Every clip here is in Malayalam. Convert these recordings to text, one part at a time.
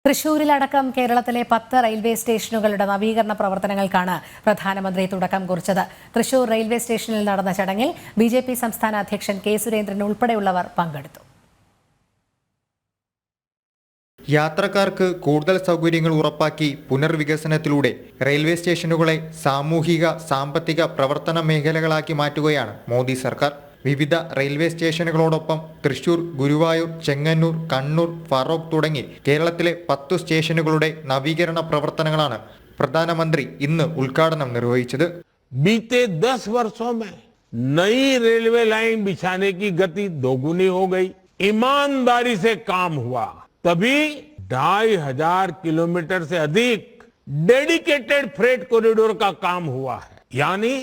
തൃശൂരിലടക്കം കേരളത്തിലെ 10 റെയിൽവേ സ്റ്റേഷനുകളുടെ നവീകരണ പ്രവർത്തനങ്ങൾക്കാണ് പ്രധാനമന്ത്രി തുടക്കം കുറിച്ചത്. തൃശൂർ റെയിൽവേ സ്റ്റേഷനിൽ നടന്ന ചടങ്ങിൽ ബിജെപി സംസ്ഥാന അധ്യക്ഷൻ കെ സുരേന്ദ്രൻ ഉൾപ്പെടെയുള്ളവർ പങ്കെടുത്തു. യാത്രക്കാർക്ക് കൂടുതൽ സൗകര്യങ്ങൾ ഉറപ്പാക്കി പുനർവികസനത്തിലൂടെ റെയിൽവേ സ്റ്റേഷനുകളെ സാമൂഹിക സാമ്പത്തിക പ്രവർത്തന മേഖലകളാക്കി മാറ്റുകയാണ് മോദി സർക്കാർ. വിവിധ റെയിൽവേ സ്റ്റേഷനുകളോടൊപ്പം തൃശൂർ, ഗുരുവായൂർ, ചെങ്ങന്നൂർ, കണ്ണൂർ, ഫറോക്ക് തുടങ്ങി കേരളത്തിലെ 10 സ്റ്റേഷനുകളുടെ നവീകരണ പ്രവർത്തനങ്ങളാണ് പ്രധാനമന്ത്രി ഇന്ന് ഉദ്ഘാടനം നിർവഹിച്ചത്. बीते 10 वर्षों में नई रेलवे लाइन बिछाने की गति दोगुनी हो गई. ईमानदारी से काम हुआ, तभी 2500 किलोमीटर से अधिक डेडिकेटेड फ्रेट कॉरिडोर का काम हुआ है. यानी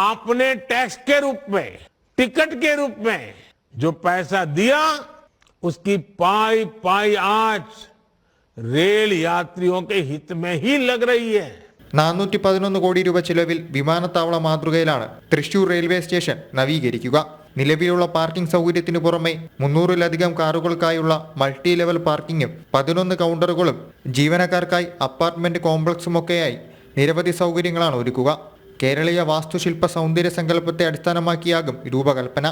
आपने टैक्स के रूप में, टिकट के रूप में जो पैसा दिया, उसकी पाई पाई आज रेल यात्रियों के हित में ही लग रही है. 411 കോടി രൂപ ചിലവിൽ വിമാനത്താവള മാതൃകയിലാണ് തൃശൂർ റെയിൽവേ സ്റ്റേഷൻ നവീകരിക്കുക. നിലവിലുള്ള പാർക്കിംഗ് സൗകര്യത്തിനു പുറമെ 300-ലധികം കാറുകൾക്കായുള്ള മൾട്ടി ലെവൽ പാർക്കിങ്ങും 11 കൗണ്ടറുകളും ജീവനക്കാർക്കായി അപ്പാർട്ട്മെന്റ് കോംപ്ലക്സുമൊക്കെയായി നിരവധി സൗകര്യങ്ങളാണ് ഒരുക്കുക. കേരളീയ വാസ്തുശില്പ സൗന്ദര്യ സങ്കല്പത്തെ അടിസ്ഥാനമാക്കിയാകും രൂപകൽപ്പന.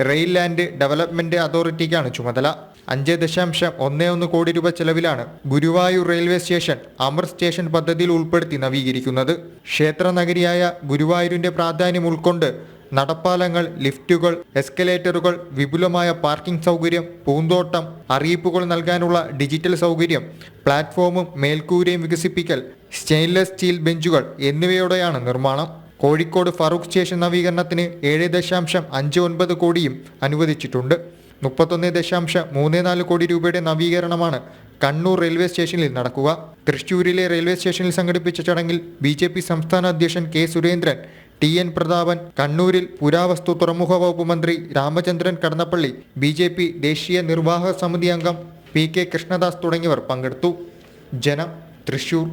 റെയിൽ ലാൻഡ് ഡെവലപ്മെന്റ് അതോറിറ്റിക്കാണ് ചുമതല. 5.11 കോടി രൂപ ചെലവിലാണ് ഗുരുവായൂർ റെയിൽവേ സ്റ്റേഷൻ അമർ സ്റ്റേഷൻ പദ്ധതിയിൽ ഉൾപ്പെടുത്തി നവീകരിക്കുന്നത്. ക്ഷേത്രനഗരിയായ ഗുരുവായൂരിന്റെ പ്രാധാന്യം ഉൾക്കൊണ്ട് നടപ്പാലങ്ങൾ, ലിഫ്റ്റുകൾ, എസ്കലേറ്ററുകൾ, വിപുലമായ പാർക്കിംഗ് സൗകര്യം, പൂന്തോട്ടം, അറിയിപ്പുകൾ നൽകാനുള്ള ഡിജിറ്റൽ സൗകര്യം, പ്ലാറ്റ്ഫോമും മേൽക്കൂരയും വികസിപ്പിക്കൽ, സ്റ്റെയിൻലെസ് സ്റ്റീൽ ബെഞ്ചുകൾ എന്നിവയോടെയാണ് നിർമ്മാണം. കോഴിക്കോട് ഫറൂഖ് സ്റ്റേഷൻ നവീകരണത്തിന് 7.59 കോടിയും അനുവദിച്ചിട്ടുണ്ട്. 31.34 കോടി രൂപയുടെ നവീകരണമാണ് കണ്ണൂർ റെയിൽവേ സ്റ്റേഷനിൽ നടക്കുക. തൃശ്ശൂരിലെ റെയിൽവേ സ്റ്റേഷനിൽ സംഘടിപ്പിച്ച ചടങ്ങിൽ ബിജെപി സംസ്ഥാന അധ്യക്ഷൻ കെ സുരേന്ദ്രൻ, TN പ്രതാപൻ, കണ്ണൂരിൽ പുരാവസ്തു തുറമുഖ വകുപ്പ് മന്ത്രി രാമചന്ദ്രൻ കടന്നപ്പള്ളി, ബിജെപി ദേശീയ നിർവാഹക സമിതി അംഗം PK കൃഷ്ണദാസ് തുടങ്ങിയവർ പങ്കെടുത്തു. ജനം, തൃശൂർ.